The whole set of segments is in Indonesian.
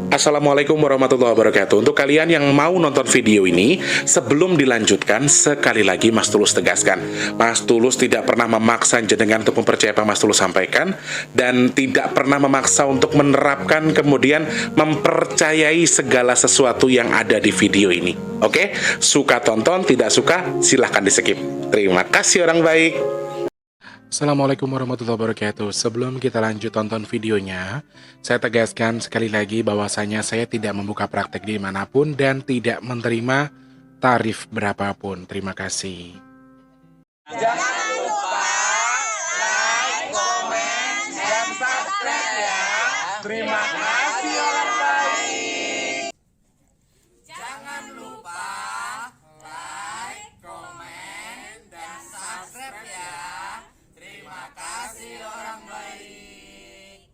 Assalamualaikum warahmatullahi wabarakatuh. Untuk kalian yang mau nonton video ini, sebelum dilanjutkan, sekali lagi Mas Tulus tegaskan, Mas Tulus tidak pernah memaksa jenengan untuk mempercayai apa Mas Tulus sampaikan, dan tidak pernah memaksa untuk menerapkan kemudian mempercayai segala sesuatu yang ada di video ini. Oke? Suka tonton, tidak suka silahkan di skip. Terima kasih orang baik. Assalamualaikum warahmatullahi wabarakatuh. Sebelum kita lanjut tonton videonya, saya tegaskan sekali lagi bahwasanya saya tidak membuka praktek dimanapun dan tidak menerima tarif berapapun. Terima kasih. Jangan lupa like, komen, dan subscribe ya. Terima kasih orang baik. Jangan lupa like, komen, dan subscribe ya. Terima kasih orang baik.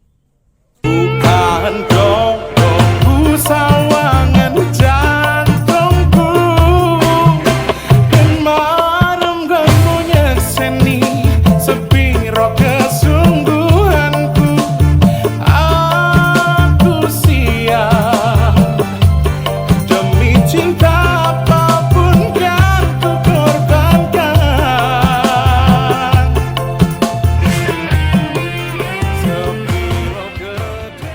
Bukan dongku sawangan jantungku dan marem ganggunya seni sepiro kesungguhanku. Aku siap demi cinta apapun kan ku korbankan. Sepiro gede.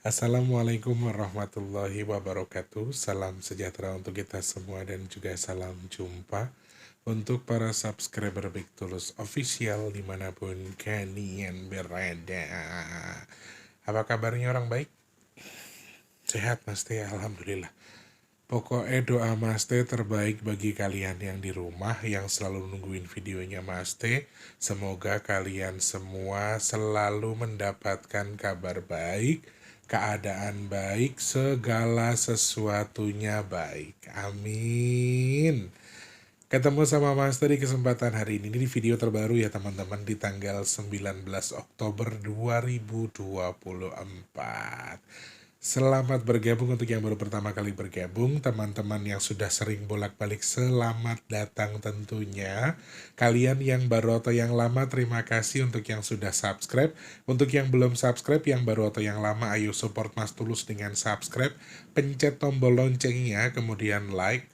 Assalamualaikum warahmatullahi wabarakatuh. Salam sejahtera untuk kita semua dan juga salam jumpa untuk para subscriber Big Tulus Official dimanapun kalian berada. Apa kabarnya orang baik? Sehat Mas Teh, Alhamdulillah. Pokoknya doa Mas Teh terbaik bagi kalian yang di rumah yang selalu nungguin videonya Mas Teh. Semoga kalian semua selalu mendapatkan kabar baik, keadaan baik, segala sesuatunya baik. Amin. Ketemu sama Mas Teh di kesempatan hari ini di video terbaru ya teman-teman, di tanggal 19 Oktober 2024. Selamat bergabung untuk yang baru pertama kali bergabung, teman-teman yang sudah sering bolak-balik selamat datang tentunya. Kalian yang baru atau yang lama terima kasih untuk yang sudah subscribe. Untuk yang belum subscribe, yang baru atau yang lama, ayo support Mas Tulus dengan subscribe, pencet tombol loncengnya, kemudian like.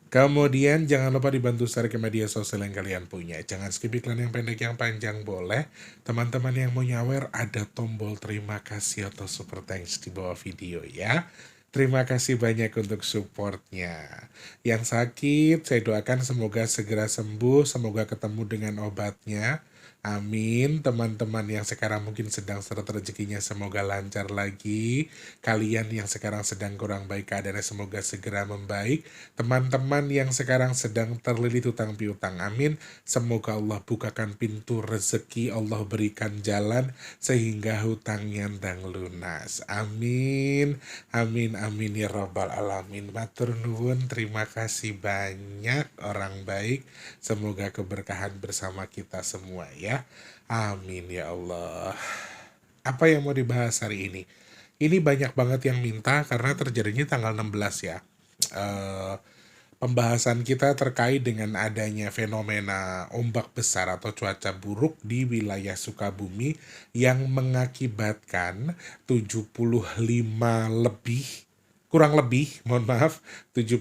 Kemudian jangan lupa dibantu share ke media sosial yang kalian punya. Jangan skip iklan yang pendek yang panjang boleh. Teman-teman yang mau nyawer ada tombol terima kasih atau super thanks di bawah video ya. Terima kasih banyak untuk supportnya. Yang sakit saya doakan semoga segera sembuh, semoga ketemu dengan obatnya. Amin. Teman-teman yang sekarang mungkin sedang seret rezekinya semoga lancar lagi. Kalian yang sekarang sedang kurang baik keadaannya semoga segera membaik. Teman-teman yang sekarang sedang terlilit hutang piutang, amin. Semoga Allah bukakan pintu rezeki, Allah berikan jalan sehingga hutangnya ndang lunas. Amin. Amin amin ya rabbal alamin. Matur nuwun, terima kasih banyak orang baik. Semoga keberkahan bersama kita semua ya. Amin ya Allah. Apa yang mau dibahas hari ini? Ini banyak banget yang minta karena terjadinya tanggal 16 ya. Pembahasan kita terkait dengan adanya fenomena ombak besar atau cuaca buruk di wilayah Sukabumi yang mengakibatkan 75 lebih, kurang lebih, mohon maaf, 75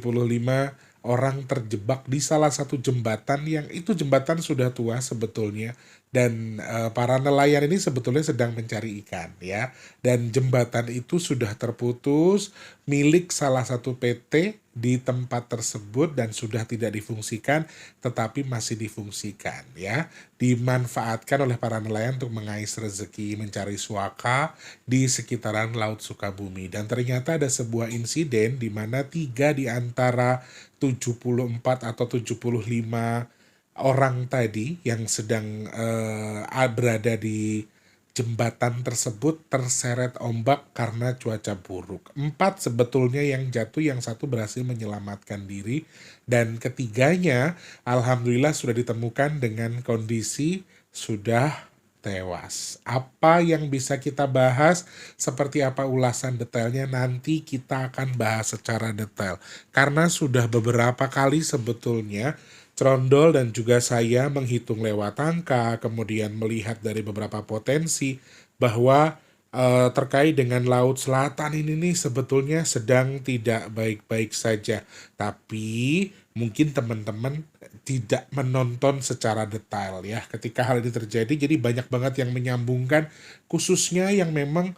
orang terjebak di salah satu jembatan yang itu jembatan sudah tua sebetulnya, dan para nelayan ini sebetulnya sedang mencari ikan ya, dan jembatan itu sudah terputus milik salah satu PT di tempat tersebut dan sudah tidak difungsikan tetapi masih difungsikan ya, dimanfaatkan oleh para nelayan untuk mengais rezeki, mencari suaka di sekitaran Laut Sukabumi. Dan ternyata ada sebuah insiden di mana 3 di antara 74 atau 75 orang tadi yang sedang berada di jembatan tersebut terseret ombak karena cuaca buruk. 4 sebetulnya yang jatuh, yang 1 berhasil menyelamatkan diri, dan ketiganya alhamdulillah sudah ditemukan dengan kondisi sudah tewas. Apa yang bisa kita bahas, seperti apa ulasan detailnya, nanti kita akan bahas secara detail. Karena sudah beberapa kali sebetulnya Trondol dan juga saya menghitung lewat angka, kemudian melihat dari beberapa potensi bahwa terkait dengan Laut Selatan ini nih sebetulnya sedang tidak baik-baik saja. Tapi mungkin teman-teman tidak menonton secara detail ya ketika hal ini terjadi. Jadi banyak banget yang menyambungkan, khususnya yang memang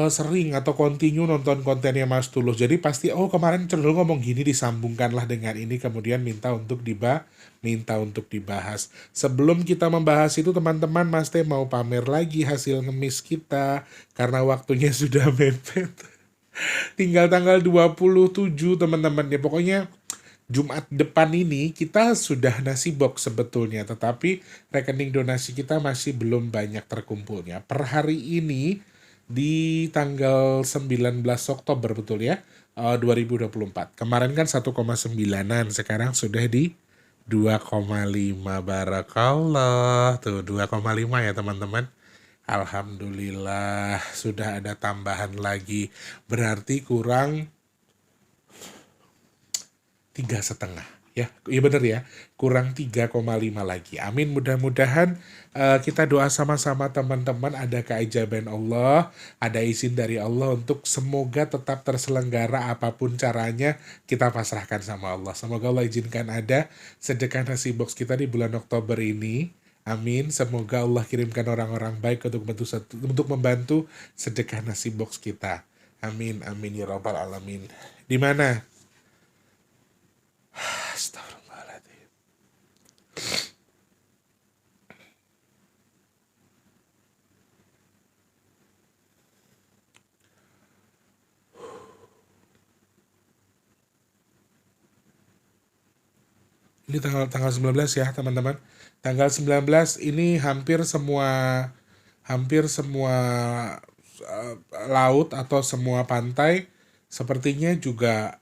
sering atau continue nonton kontennya Mas Tulus. Jadi pasti, oh kemarin cenderung ngomong gini, disambungkanlah dengan ini, kemudian minta untuk dibahas. Sebelum kita membahas itu teman-teman, Mas Teh mau pamer lagi hasil ngemis kita karena waktunya sudah mepet. Tinggal tanggal 27 teman-teman ya. Pokoknya Jumat depan ini kita sudah nasi box sebetulnya, tetapi rekening donasi kita masih belum banyak terkumpulnya. Per hari ini di tanggal 19 Oktober betul ya, 2024. Kemarin kan 1,9-an, sekarang sudah di 2,5. Barakallah. Tuh 2,5 ya teman-teman. Alhamdulillah sudah ada tambahan lagi. Berarti kurang 3,5 ya. Iya bener ya, kurang 3,5 lagi. Amin, mudah-mudahan kita doa sama-sama teman-teman, ada keajaiban Allah, ada izin dari Allah untuk semoga tetap terselenggara apapun caranya, kita pasrahkan sama Allah. Semoga Allah izinkan ada sedekah nasi box kita di bulan Oktober ini. Amin. Semoga Allah kirimkan orang-orang baik untuk membantu sedekah nasi box kita. Amin, amin ya rabbal alamin. Di mana? Astagfirullahaladzim. Ini tanggal 19 ya teman-teman. Tanggal 19 ini hampir semua laut atau semua pantai sepertinya juga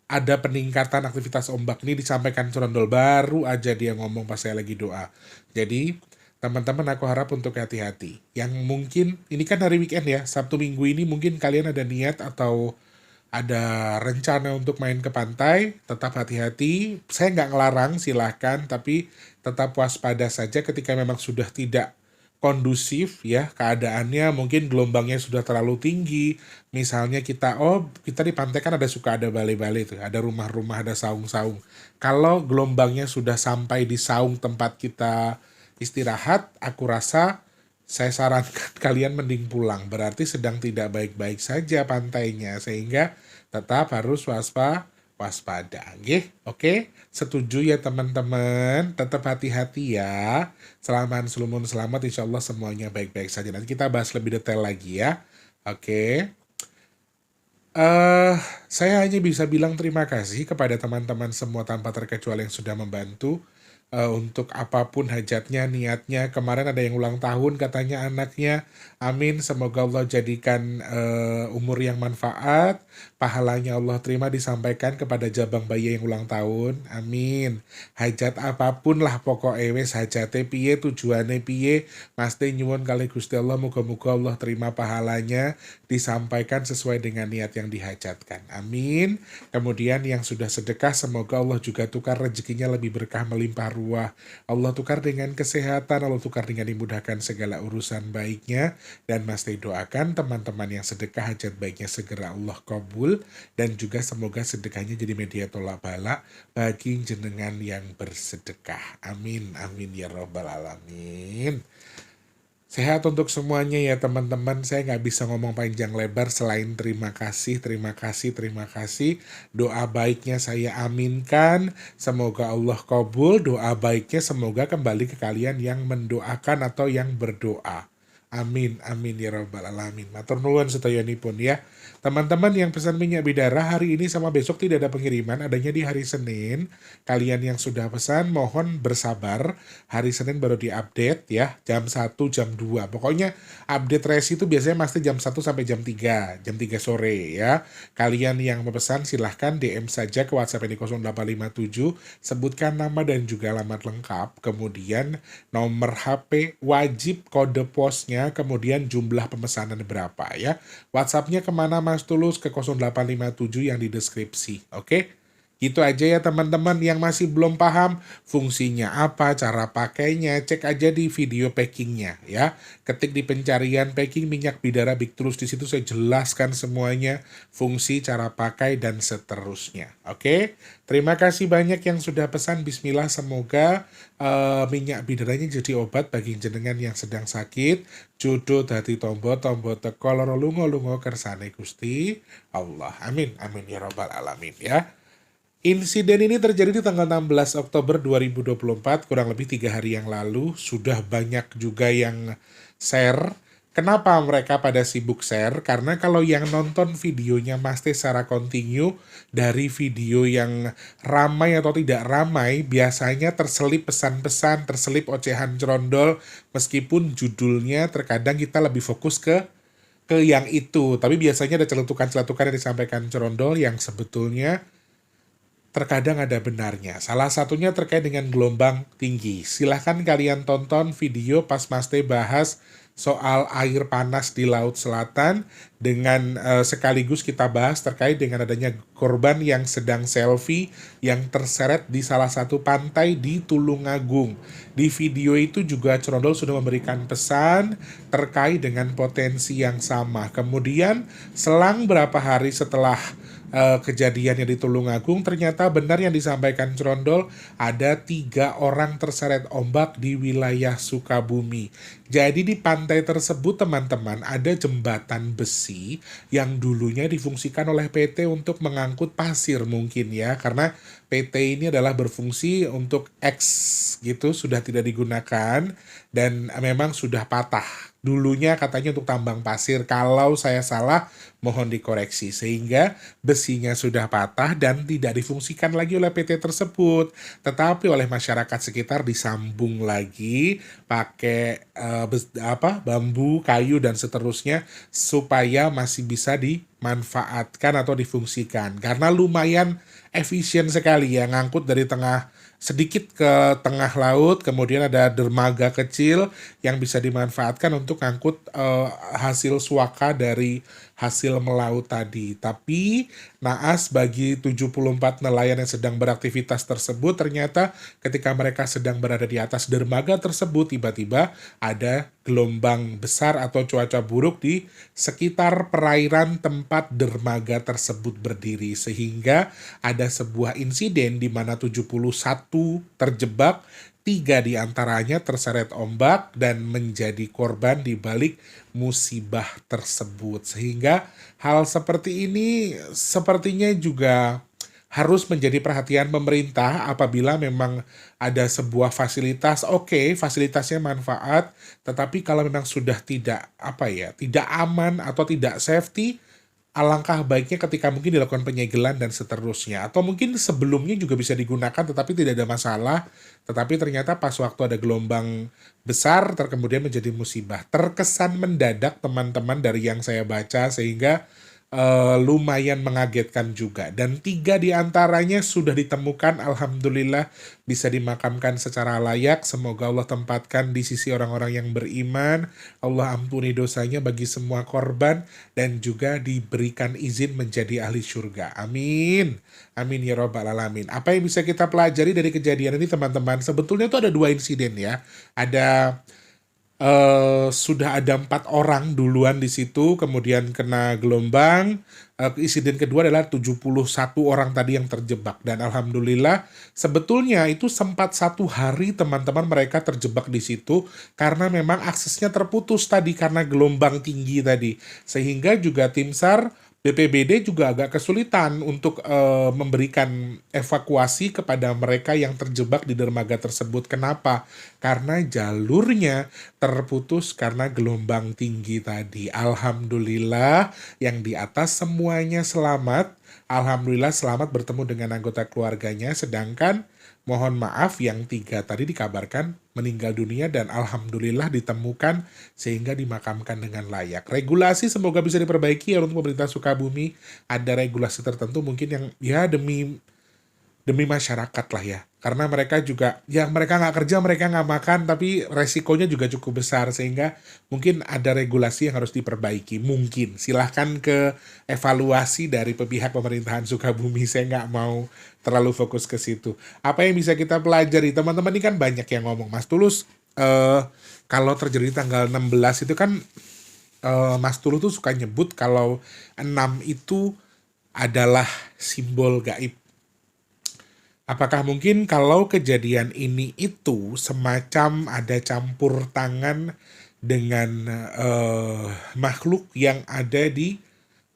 ada peningkatan aktivitas ombak. Ini disampaikan Curondol, baru aja dia ngomong pas saya lagi doa. Jadi teman-teman aku harap untuk hati-hati. Yang mungkin ini kan hari weekend ya, Sabtu Minggu ini mungkin kalian ada niat atau ada rencana untuk main ke pantai, tetap hati-hati. Saya nggak ngelarang, silahkan, tapi tetap waspada saja ketika memang sudah tidak kondusif ya keadaannya, mungkin gelombangnya sudah terlalu tinggi. Misalnya kita di pantai kan suka ada balai-balai tuh, ada rumah-rumah, ada saung-saung. Kalau gelombangnya sudah sampai di saung tempat kita istirahat, aku rasa saya sarankan kalian mending pulang. Berarti sedang tidak baik-baik saja pantainya, sehingga tetap harus waspada. Oke? Setuju ya teman-teman? Tetap hati-hati ya. Selamat, insya Allah semuanya baik-baik saja. Nanti kita bahas lebih detail lagi ya. Oke. Saya hanya bisa bilang terima kasih kepada teman-teman semua tanpa terkecuali yang sudah membantu. Untuk apapun hajatnya, niatnya. Kemarin ada yang ulang tahun katanya anaknya. Amin, semoga Allah jadikan umur yang manfaat, pahalanya Allah terima, disampaikan kepada jabang bayi yang ulang tahun. Amin. Hajat apapun lah pokoknya wes, hajate piye, tujuane piye, mesti nyuwun kali Gusti Allah, muga-muga Allah terima pahalanya, disampaikan sesuai dengan niat yang dihajatkan. Amin. Kemudian yang sudah sedekah, semoga Allah juga tukar rezekinya lebih berkah, melimpah ruah. Allah tukar dengan kesehatan, Allah tukar dengan dimudahkan segala urusan baiknya. Dan Mas Teh doakan teman-teman yang sedekah, hajat baiknya segera Allah kabul, dan juga semoga sedekahnya jadi media tolak bala bagi jenengan yang bersedekah. Amin, amin ya rabbal alamin. Sehat untuk semuanya ya teman-teman. Saya nggak bisa ngomong panjang lebar selain terima kasih. Doa baiknya saya aminkan. Semoga Allah kabul. Doa baiknya semoga kembali ke kalian yang mendoakan atau yang berdoa. Amin, amin ya rabbal alamin. Matur nuwun sedayanipun ya. Teman-teman yang pesan minyak bidara hari ini sama besok tidak ada pengiriman, adanya di hari Senin. Kalian yang sudah pesan mohon bersabar. Hari Senin baru diupdate ya, jam 1, jam 2. Pokoknya update resi itu biasanya pasti jam 1 sampai jam 3 sore ya. Kalian yang memesan silahkan DM saja ke WhatsApp ini 0857, sebutkan nama dan juga alamat lengkap, kemudian nomor HP, wajib kode posnya, kemudian jumlah pemesanan berapa ya. WhatsAppnya kemana Mas Tulus? Ke 0857 yang di deskripsi. Oke? Gitu aja ya teman-teman, yang masih belum paham fungsinya apa, cara pakainya, cek aja di video packingnya ya. Ketik di pencarian packing minyak bidara Big Tulus, di situ saya jelaskan semuanya, fungsi, cara pakai dan seterusnya. Oke, terima kasih banyak yang sudah pesan. Bismillah, semoga minyak bidaranya jadi obat bagi jenengan yang sedang sakit. Jodoh dadi tombo teko loro lunga kersane Gusti Allah. Amin amin ya rabbal alamin ya. Insiden ini terjadi di tanggal 16 Oktober 2024, kurang lebih 3 hari yang lalu. Sudah banyak juga yang share. Kenapa mereka pada sibuk share? Karena kalau yang nonton videonya Mas T secara kontinu, dari video yang ramai atau tidak ramai, biasanya terselip pesan-pesan, terselip ocehan cerondol, meskipun judulnya terkadang kita lebih fokus ke yang itu. Tapi biasanya ada celetukan-celetukan yang disampaikan cerondol yang sebetulnya terkadang ada benarnya. Salah satunya terkait dengan gelombang tinggi. Silahkan kalian tonton video pas Mas T bahas soal air panas di Laut Selatan, dengan sekaligus kita bahas terkait dengan adanya korban yang sedang selfie yang terseret di salah satu pantai di Tulungagung. Di video itu juga Cerondol sudah memberikan pesan terkait dengan potensi yang sama. Kemudian selang berapa hari setelah kejadiannya di Tulungagung, ternyata benar yang disampaikan Cerondol, ada 3 orang terseret ombak di wilayah Sukabumi. Jadi di pantai tersebut teman-teman ada jembatan besi yang dulunya difungsikan oleh PT untuk mengangkut pasir mungkin ya, karena PT ini adalah berfungsi untuk X gitu, sudah tidak digunakan dan memang sudah patah. Dulunya katanya untuk tambang pasir, kalau saya salah mohon dikoreksi, sehingga besinya sudah patah dan tidak difungsikan lagi oleh PT tersebut, tetapi oleh masyarakat sekitar disambung lagi pakai bambu, kayu dan seterusnya supaya masih bisa dimanfaatkan atau difungsikan, karena lumayan efisien sekali ya, ngangkut dari tengah sedikit ke tengah laut, kemudian ada dermaga kecil yang bisa dimanfaatkan untuk ngangkut hasil suaka dari hasil melaut tadi. Tapi naas bagi 74 nelayan yang sedang beraktivitas tersebut, ternyata ketika mereka sedang berada di atas dermaga tersebut, tiba-tiba ada gelombang besar atau cuaca buruk di sekitar perairan tempat dermaga tersebut berdiri, sehingga ada sebuah insiden di mana 71 terjebak, 3 diantaranya terseret ombak dan menjadi korban di balik musibah tersebut. Sehingga hal seperti ini sepertinya juga harus menjadi perhatian pemerintah apabila memang ada sebuah fasilitas, oke, fasilitasnya manfaat, tetapi kalau memang sudah tidak tidak aman atau tidak safety, alangkah baiknya ketika mungkin dilakukan penyegelan dan seterusnya. Atau mungkin sebelumnya juga bisa digunakan tetapi tidak ada masalah. Tetapi ternyata pas waktu ada gelombang besar kemudian menjadi musibah. Terkesan mendadak teman-teman dari yang saya baca, sehingga lumayan mengagetkan juga. Dan 3 diantaranya sudah ditemukan, alhamdulillah bisa dimakamkan secara layak. Semoga Allah tempatkan di sisi orang-orang yang beriman, Allah ampuni dosanya bagi semua korban, dan juga diberikan izin menjadi ahli surga. Amin amin ya robbal alamin. Apa yang bisa kita pelajari dari kejadian ini teman-teman? Sebetulnya itu ada 2 insiden ya. Ada sudah ada 4 orang duluan di situ, kemudian kena gelombang. Insiden kedua adalah 71 orang tadi yang terjebak, dan alhamdulillah sebetulnya itu sempat 1 hari teman-teman mereka terjebak di situ karena memang aksesnya terputus tadi karena gelombang tinggi tadi, sehingga juga tim SAR BPBD juga agak kesulitan untuk memberikan evakuasi kepada mereka yang terjebak di dermaga tersebut. Kenapa? Karena jalurnya terputus karena gelombang tinggi tadi. Alhamdulillah yang di atas semuanya selamat. Alhamdulillah selamat bertemu dengan anggota keluarganya, sedangkan mohon maaf yang 3 tadi dikabarkan meninggal dunia dan alhamdulillah ditemukan sehingga dimakamkan dengan layak. Regulasi semoga bisa diperbaiki ya untuk pemerintah Sukabumi. Ada regulasi tertentu mungkin yang ya demi demi masyarakat lah ya. Karena mereka juga, ya mereka nggak kerja, mereka nggak makan, tapi resikonya juga cukup besar, sehingga mungkin ada regulasi yang harus diperbaiki. Mungkin, silahkan ke evaluasi dari pihak pemerintahan Sukabumi, saya nggak mau terlalu fokus ke situ. Apa yang bisa kita pelajari? Teman-teman ini kan banyak yang ngomong, Mas Tulus, kalau terjadi tanggal 16 itu kan Mas Tulus tuh suka nyebut kalau 6 itu adalah simbol gaib. Apakah mungkin kalau kejadian ini itu semacam ada campur tangan dengan makhluk yang ada di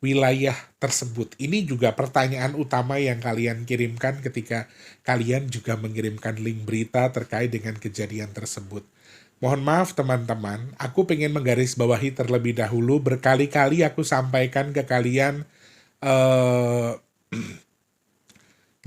wilayah tersebut? Ini juga pertanyaan utama yang kalian kirimkan ketika kalian juga mengirimkan link berita terkait dengan kejadian tersebut. Mohon maaf teman-teman, aku pengen menggarisbawahi terlebih dahulu, berkali-kali aku sampaikan ke kalian,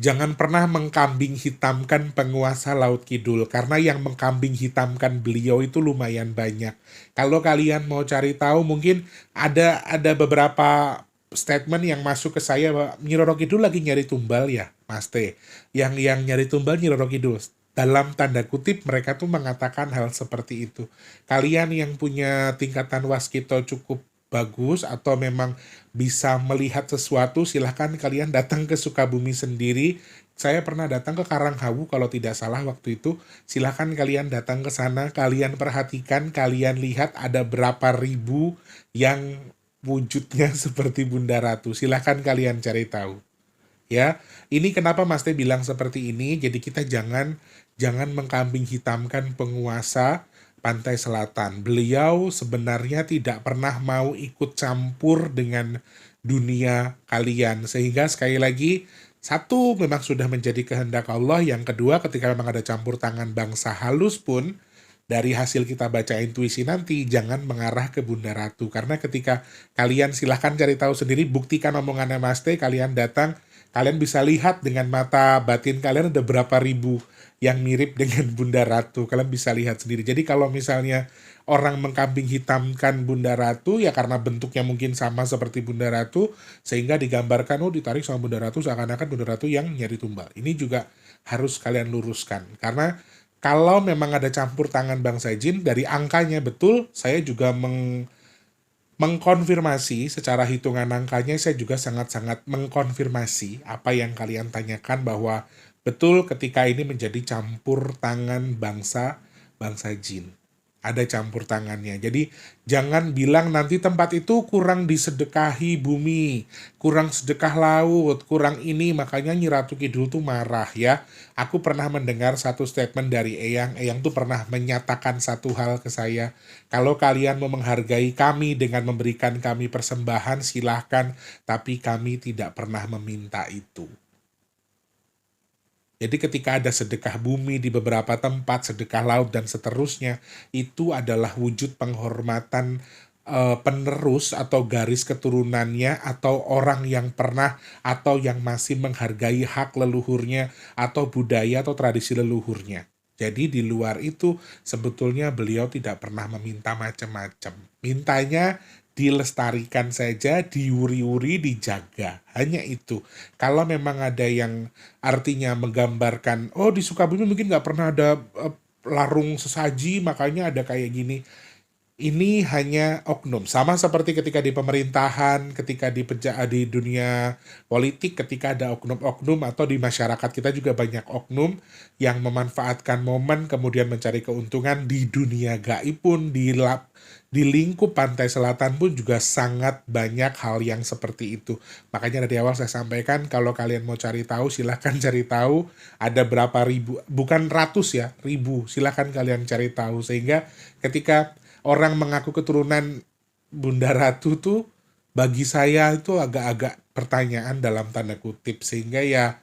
jangan pernah mengkambing hitamkan penguasa Laut Kidul, karena yang mengkambing hitamkan beliau itu lumayan banyak. Kalau kalian mau cari tahu, mungkin ada beberapa statement yang masuk ke saya bahwa Nyi Roro Kidul lagi nyari tumbal ya, Mas T. Yang nyari tumbal Nyi Roro Kidul. Dalam tanda kutip mereka tuh mengatakan hal seperti itu. Kalian yang punya tingkatan waskito cukup bagus atau memang bisa melihat sesuatu, silahkan kalian datang ke Sukabumi sendiri. Saya pernah datang ke Karanghawu kalau tidak salah waktu itu. Silahkan kalian datang ke sana, kalian perhatikan, kalian lihat ada berapa ribu yang wujudnya seperti Bunda Ratu. Silahkan kalian cari tahu. Ya, ini kenapa Mas Teh bilang seperti ini. Jadi kita jangan mengkambing hitamkan penguasa Pantai Selatan. Beliau sebenarnya tidak pernah mau ikut campur dengan dunia kalian. Sehingga sekali lagi, satu, memang sudah menjadi kehendak Allah. Yang kedua, ketika memang ada campur tangan bangsa halus pun, dari hasil kita baca intuisi nanti, jangan mengarah ke Bunda Ratu. Karena ketika kalian silahkan cari tahu sendiri, buktikan omongannya Mas T, kalian datang, kalian bisa lihat dengan mata batin kalian ada berapa ribu yang mirip dengan Bunda Ratu. Kalian bisa lihat sendiri. Jadi kalau misalnya orang mengkambing hitamkan Bunda Ratu, ya karena bentuknya mungkin sama seperti Bunda Ratu, sehingga digambarkan, oh ditarik sama Bunda Ratu, seakan-akan Bunda Ratu yang nyari tumbal. Ini juga harus kalian luruskan. Karena kalau memang ada campur tangan bangsa jin, dari angkanya betul, saya juga mengkonfirmasi secara hitungan angkanya, saya juga sangat-sangat mengkonfirmasi apa yang kalian tanyakan, bahwa betul ketika ini menjadi campur tangan bangsa jin. Ada campur tangannya. Jadi jangan bilang nanti tempat itu kurang disedekahi bumi, kurang sedekah laut, kurang ini, makanya Nyi Ratu Kidul tuh marah ya. Aku pernah mendengar satu statement dari Eyang tuh pernah menyatakan satu hal ke saya. Kalau kalian mau menghargai kami dengan memberikan kami persembahan, silahkan, tapi kami tidak pernah meminta itu. Jadi ketika ada sedekah bumi di beberapa tempat, sedekah laut dan seterusnya, itu adalah wujud penghormatan penerus atau garis keturunannya, atau orang yang pernah atau yang masih menghargai hak leluhurnya atau budaya atau tradisi leluhurnya. Jadi di luar itu sebetulnya beliau tidak pernah meminta macam-macam. Mintanya dilestarikan saja, diuri-uri, dijaga. Hanya itu. Kalau memang ada yang artinya menggambarkan, oh di Sukabumi mungkin nggak pernah ada larung sesaji, makanya ada kayak gini. Ini hanya oknum. Sama seperti ketika di pemerintahan, ketika di dunia politik, ketika ada oknum-oknum, atau di masyarakat kita juga banyak oknum yang memanfaatkan momen kemudian mencari keuntungan. Di dunia gaib pun, di lingkup Pantai Selatan pun juga sangat banyak hal yang seperti itu. Makanya dari awal saya sampaikan, kalau kalian mau cari tahu, silahkan cari tahu. Ada berapa ribu, bukan ratus ya, ribu. Silahkan kalian cari tahu. Sehingga ketika orang mengaku keturunan Bunda Ratu tuh, bagi saya itu agak-agak pertanyaan dalam tanda kutip. Sehingga ya,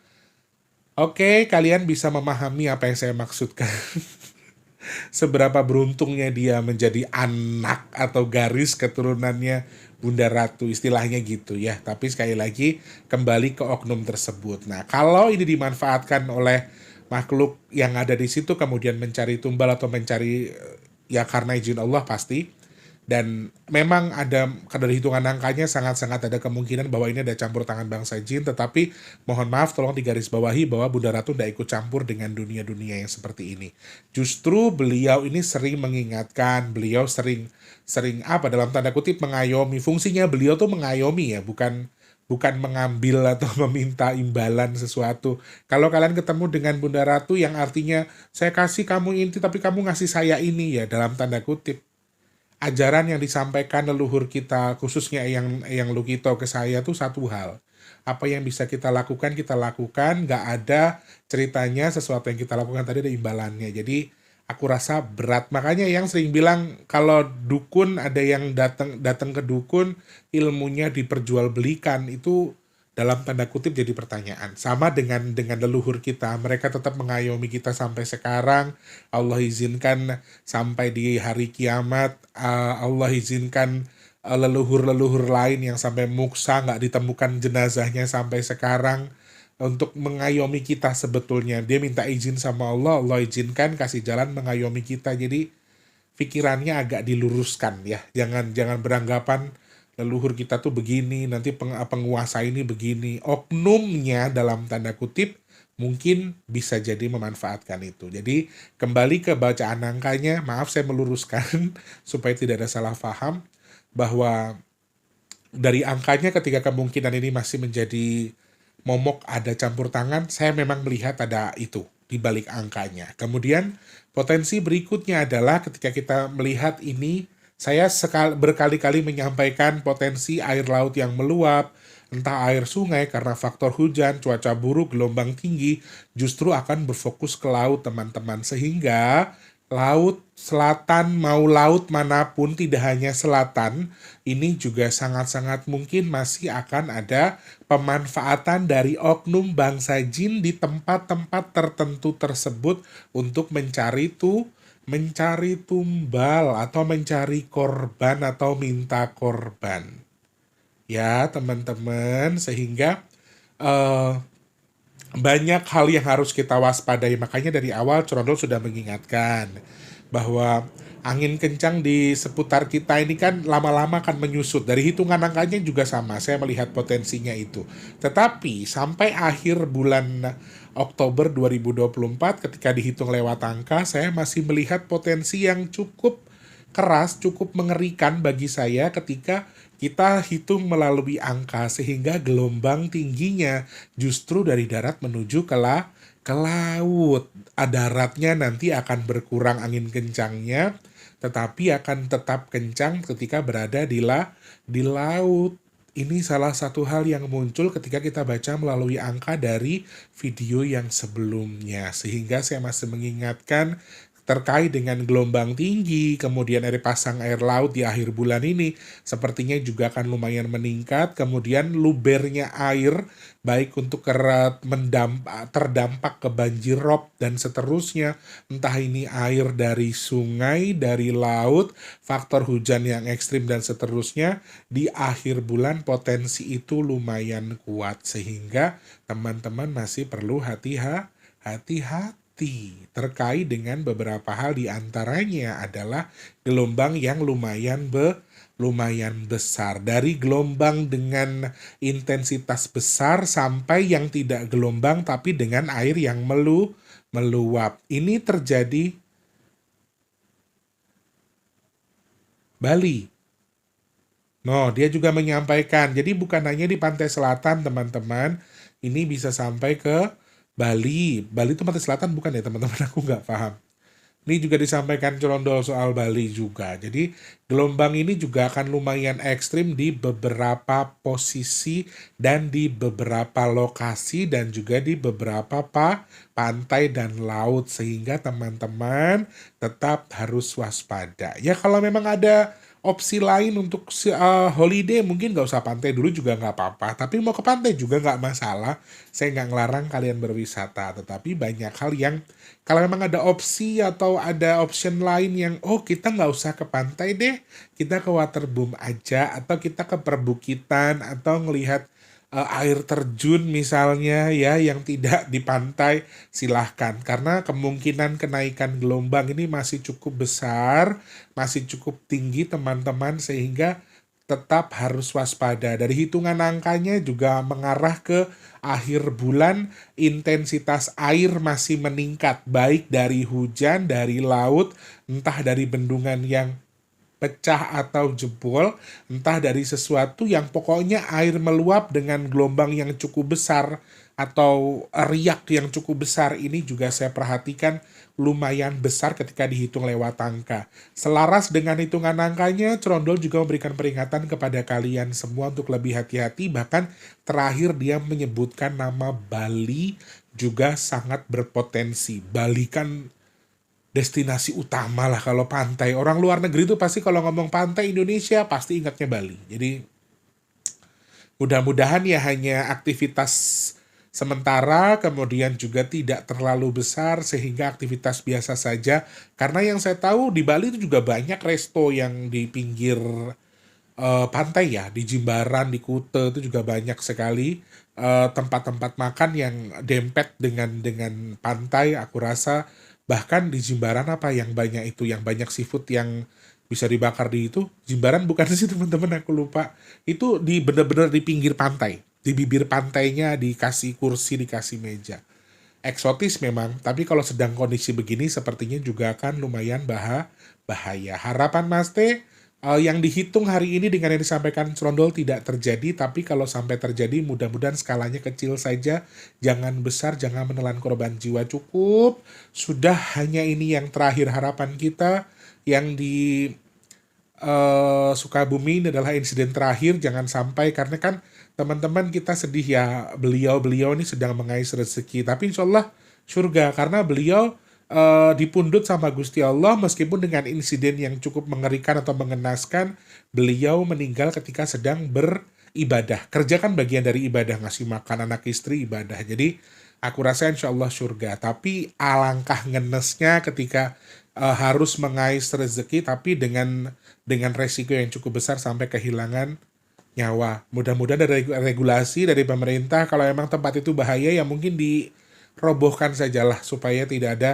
oke, kalian bisa memahami apa yang saya maksudkan. Seberapa beruntungnya dia menjadi anak atau garis keturunannya Bunda Ratu, istilahnya gitu ya. Tapi sekali lagi, kembali ke oknum tersebut. Nah, kalau ini dimanfaatkan oleh makhluk yang ada di situ, kemudian mencari tumbal atau mencari, ya karena izin Allah pasti, Dan memang ada dari hitungan angkanya sangat-sangat ada kemungkinan bahwa ini ada campur tangan bangsa jin, tetapi mohon maaf tolong digarisbawahi bahwa Bunda Ratu tidak ikut campur dengan dunia-dunia yang seperti ini. Justru beliau ini sering mengingatkan, beliau sering sering apa dalam tanda kutip mengayomi. Fungsinya beliau tuh mengayomi ya, bukan bukan mengambil atau meminta imbalan sesuatu. Kalau kalian ketemu dengan Bunda Ratu yang artinya saya kasih kamu ini tapi kamu ngasih saya ini ya dalam tanda kutip. Ajaran yang disampaikan leluhur kita khususnya yang Lukito ke saya tuh satu hal. Apa yang bisa kita lakukan, nggak ada ceritanya sesuatu yang kita lakukan tadi ada imbalannya. Jadi aku rasa berat. Makanya yang sering bilang kalau dukun ada yang datang datang ke dukun ilmunya diperjualbelikan itu dalam tanda kutip jadi pertanyaan. Sama dengan leluhur kita, mereka tetap mengayomi kita sampai sekarang. Allah izinkan sampai di hari kiamat, Allah izinkan leluhur-leluhur lain yang sampai muksa nggak ditemukan jenazahnya sampai sekarang untuk mengayomi kita sebetulnya. Dia minta izin sama Allah, Allah izinkan kasih jalan mengayomi kita. Jadi pikirannya agak diluruskan ya. Jangan beranggapan leluhur kita tuh begini, nanti penguasa ini begini. Oknumnya dalam tanda kutip mungkin bisa jadi memanfaatkan itu. Jadi kembali ke bacaan angkanya, maaf saya meluruskan supaya tidak ada salah paham bahwa dari angkanya ketika kemungkinan ini masih menjadi momok ada campur tangan, saya memang melihat ada itu di balik angkanya. Kemudian potensi berikutnya adalah ketika kita melihat ini, saya berkali-kali menyampaikan potensi air laut yang meluap, entah air sungai karena faktor hujan, cuaca buruk, gelombang tinggi, justru akan berfokus ke laut teman-teman. Sehingga laut selatan mau laut manapun tidak hanya selatan, ini juga sangat-sangat mungkin masih akan ada pemanfaatan dari oknum bangsa jin di tempat-tempat tertentu tersebut untuk mencari tumbal atau mencari korban atau minta korban. Ya, teman-teman, sehingga eh, banyak hal yang harus kita waspadai. Makanya dari awal Corondol sudah mengingatkan bahwa angin kencang di seputar kita ini kan lama-lama akan menyusut. Dari hitungan angkanya juga sama, saya melihat potensinya itu. Tetapi sampai akhir bulan Oktober 2024 ketika dihitung lewat angka, saya masih melihat potensi yang cukup keras, cukup mengerikan bagi saya ketika kita hitung melalui angka sehingga gelombang tingginya justru dari darat menuju ke laut. Daratnya nanti akan berkurang angin kencangnya, tetapi akan tetap kencang ketika berada di laut. Ini salah satu hal yang muncul ketika kita baca melalui angka dari video yang sebelumnya. Sehingga saya masih mengingatkan terkait dengan gelombang tinggi, kemudian dari pasang air laut di akhir bulan ini, sepertinya juga akan lumayan meningkat, kemudian lubernya air, baik untuk terdampak ke banjir rob dan seterusnya, entah ini air dari sungai, dari laut, faktor hujan yang ekstrim dan seterusnya, di akhir bulan potensi itu lumayan kuat, sehingga teman-teman masih perlu hati-hati terkait dengan beberapa hal di antaranya adalah gelombang yang lumayan besar. Dari gelombang dengan intensitas besar sampai yang tidak gelombang tapi dengan air yang meluap. Ini terjadi Bali. No, dia juga menyampaikan. Jadi bukan hanya di pantai selatan, teman-teman. Ini bisa sampai ke Bali. Bali itu pantai selatan bukan ya, teman-teman? Aku nggak paham. Ini juga disampaikan Corondol soal Bali juga. Jadi gelombang ini juga akan lumayan ekstrim di beberapa posisi dan di beberapa lokasi dan juga di beberapa pantai dan laut. Sehingga teman-teman tetap harus waspada. Ya kalau memang ada opsi lain untuk holiday mungkin nggak usah pantai dulu juga nggak apa-apa. Tapi mau ke pantai juga nggak masalah. Saya nggak ngelarang kalian berwisata. Tetapi banyak hal yang kalau memang ada opsi atau ada option lain yang kita nggak usah ke pantai deh, kita ke waterboom aja atau kita ke perbukitan atau ngelihat air terjun misalnya ya yang tidak di pantai, silahkan. Karena kemungkinan kenaikan gelombang ini masih cukup besar, masih cukup tinggi teman-teman, sehingga tetap harus waspada. Dari hitungan angkanya juga mengarah ke akhir bulan, intensitas air masih meningkat, baik dari hujan, dari laut, entah dari bendungan yang pecah atau jebol, entah dari sesuatu yang pokoknya air meluap dengan gelombang yang cukup besar atau riak yang cukup besar. Ini juga saya perhatikan lumayan besar ketika dihitung lewat angka. Selaras dengan hitungan angkanya, Trondol juga memberikan peringatan kepada kalian semua untuk lebih hati-hati. Bahkan terakhir dia menyebutkan nama Bali juga sangat berpotensi. Bali kan destinasi utama lah kalau pantai. Orang luar negeri tuh pasti kalau ngomong pantai Indonesia pasti ingatnya Bali. Jadi mudah-mudahan ya hanya aktivitas sementara, kemudian juga tidak terlalu besar sehingga aktivitas biasa saja. Karena yang saya tahu di Bali itu juga banyak resto yang di pinggir pantai ya, di Jimbaran, di Kuta itu juga banyak sekali tempat-tempat makan yang dempet dengan pantai. Aku rasa bahkan di Jimbaran apa yang banyak itu, yang banyak seafood yang bisa dibakar di itu. Jimbaran bukan sih teman-teman, aku lupa. Itu di bener-bener di pinggir pantai, di bibir pantainya dikasih kursi, dikasih meja. Eksotis memang, tapi kalau sedang kondisi begini sepertinya juga akan lumayan bahaya. Harapan Mas T, yang dihitung hari ini dengan yang disampaikan Trondol tidak terjadi, tapi kalau sampai terjadi mudah-mudahan skalanya kecil saja, jangan besar, jangan menelan korban jiwa. Cukup, sudah hanya ini yang terakhir harapan kita, yang di Sukabumi ini adalah insiden terakhir, jangan sampai, karena kan teman-teman kita sedih ya, beliau ini sedang mengais rezeki, tapi insya Allah surga, karena beliau dipundut sama Gusti Allah meskipun dengan insiden yang cukup mengerikan atau mengenaskan. Beliau meninggal ketika sedang beribadah. Kerja kan bagian dari ibadah, ngasih makan anak istri ibadah. Jadi aku rasa insya Allah surga. Tapi alangkah ngenesnya ketika harus mengais rezeki tapi dengan resiko yang cukup besar sampai kehilangan nyawa. Mudah-mudahan ada regulasi dari pemerintah, kalau emang tempat itu bahaya ya mungkin dirobohkan sajalah supaya tidak ada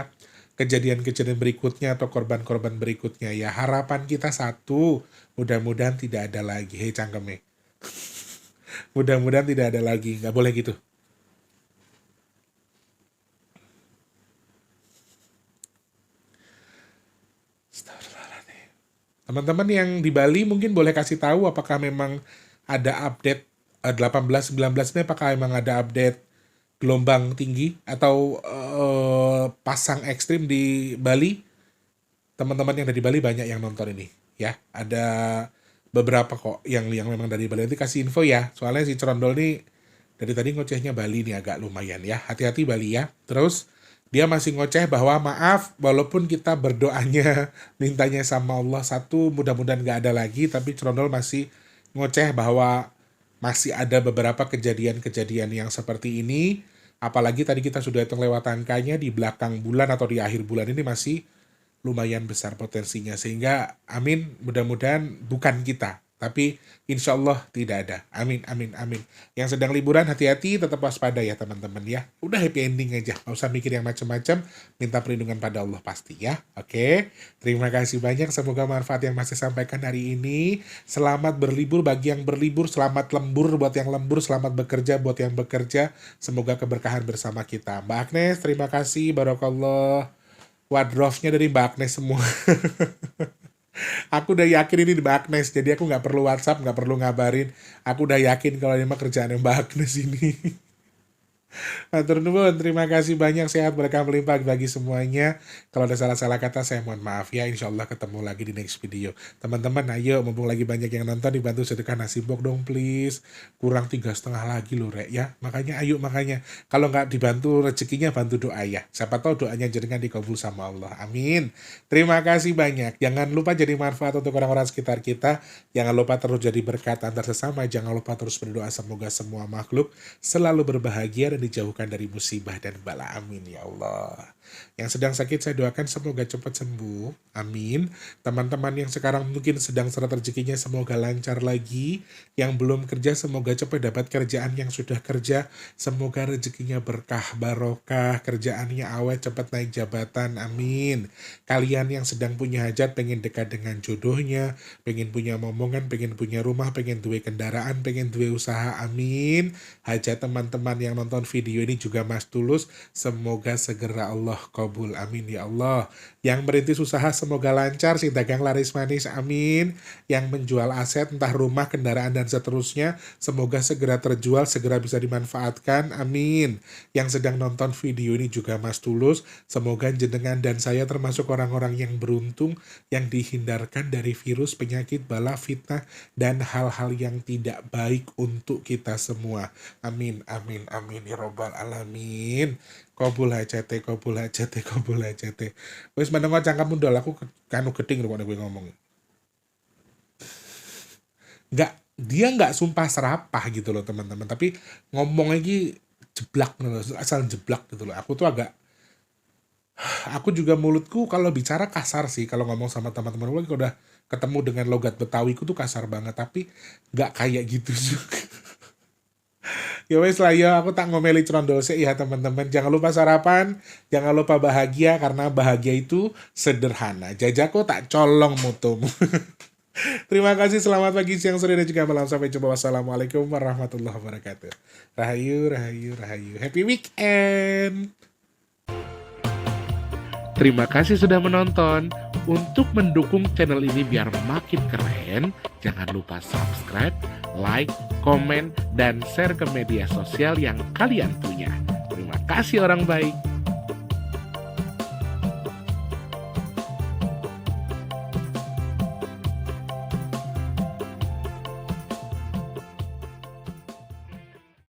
kejadian-kejadian berikutnya atau korban-korban berikutnya. Ya harapan kita satu, mudah-mudahan tidak ada lagi. Hei cangkeme, mudah-mudahan tidak ada lagi, nggak boleh gitu. Teman-teman yang di Bali mungkin boleh kasih tahu apakah memang ada update 18-19 ini, apakah memang ada update gelombang tinggi atau pasang ekstrim di Bali. Teman-teman yang dari Bali banyak yang nonton ini ya. Ada beberapa kok yang memang dari Bali. Nanti kasih info ya. Soalnya si Trondol nih dari tadi ngocehnya Bali nih agak lumayan ya. Hati-hati Bali ya. Terus dia masih ngoceh bahwa maaf, walaupun kita berdoanya mintanya sama Allah satu, mudah-mudahan gak ada lagi, tapi Trondol masih ngoceh bahwa masih ada beberapa kejadian-kejadian yang seperti ini. Apalagi tadi kita sudah hitung lewat angkanya, di belakang bulan atau di akhir bulan ini masih lumayan besar potensinya. Sehingga amin, mudah-mudahan bukan kita, tapi insya Allah tidak ada. Amin, amin, amin. Yang sedang liburan hati-hati, tetap waspada ya teman-teman ya. Udah happy ending aja, nggak usah mikir yang macam-macam. Minta perlindungan pada Allah pasti ya. Oke, terima kasih banyak. Semoga manfaat yang masih sampaikan hari ini. Selamat berlibur bagi yang berlibur, selamat lembur buat yang lembur, selamat bekerja buat yang bekerja. Semoga keberkahan bersama kita. Mbak Agnes, terima kasih. Barakallah. Wardrobe-nya dari Mbak Agnes semua. Aku udah yakin ini Mbak Agnes, jadi aku nggak perlu WhatsApp, nggak perlu ngabarin. Aku udah yakin kalau ini mah kerjaan Mbak Agnes ini. Matur nuwun, terima kasih banyak, sehat berkah melimpah bagi semuanya. Kalau ada salah-salah kata saya mohon maaf ya. Insya Allah ketemu lagi di next video. Teman-teman ayo, mumpung lagi banyak yang nonton, dibantu sedekah nasi bok dong please. Kurang 3,5 lagi loh rek ya. Makanya kalau nggak dibantu rezekinya, bantu doa ya. Siapa tahu doanya jenengan dikabul sama Allah. Amin. Terima kasih banyak. Jangan lupa jadi manfaat untuk orang-orang sekitar kita. Jangan lupa terus jadi berkat antar sesama. Jangan lupa terus berdoa semoga semua makhluk selalu berbahagia dan dan dijauhkan dari musibah dan bala. Amin ya Allah. Yang sedang sakit saya doakan semoga cepat sembuh. Amin. Teman-teman yang sekarang mungkin sedang seret rezekinya semoga lancar lagi. Yang belum kerja semoga cepat dapat kerjaan, yang sudah kerja semoga rezekinya berkah barokah, kerjaannya awet cepat naik jabatan. Amin. Kalian yang sedang punya hajat, pengen dekat dengan jodohnya, pengen punya momongan, pengen punya rumah, pengen duwe kendaraan, pengen duwe usaha. Amin. Hajat teman-teman yang nonton video ini juga Mas Tulus, semoga segera Allah kabul. Amin ya Allah. Yang merintis usaha semoga lancar, sing dagang laris manis. Amin. Yang menjual aset entah rumah, kendaraan dan seterusnya semoga segera terjual, segera bisa dimanfaatkan. Amin. Yang sedang nonton video ini juga Mas Tulus, semoga jenengan dan saya termasuk orang-orang yang beruntung, yang dihindarkan dari virus, penyakit, bala, fitnah dan hal-hal yang tidak baik untuk kita semua. Amin, amin, amin ya robbal alamin. Kabul hajate, kabul hajate, kabul hajate. Wis menengok cangkemmu ndol, aku kanu geding lho gue ngomong. Dia nggak sumpah serapah gitu loh teman-teman, tapi ngomong lagi jeblak loh, asal jeblak gitu loh. Aku juga mulutku kalau bicara kasar sih kalau ngomong sama teman-teman gue, kalau udah ketemu dengan logat Betawiku tuh kasar banget, tapi nggak kayak gitu juga. Ya wes lah ya, aku tak ngomeli cerondol sih ya teman-teman. Jangan lupa sarapan, jangan lupa bahagia, karena bahagia itu sederhana. Jajaku tak colong mutumu. Terima kasih, selamat pagi, siang, sore, dan juga malam. Sampai jumpa. Wassalamualaikum warahmatullahi wabarakatuh. Rahayu, rahayu, rahayu. Happy weekend. Terima kasih sudah menonton. Untuk mendukung channel ini biar makin keren, jangan lupa subscribe, like, komen, dan share ke media sosial yang kalian punya. Terima kasih orang baik.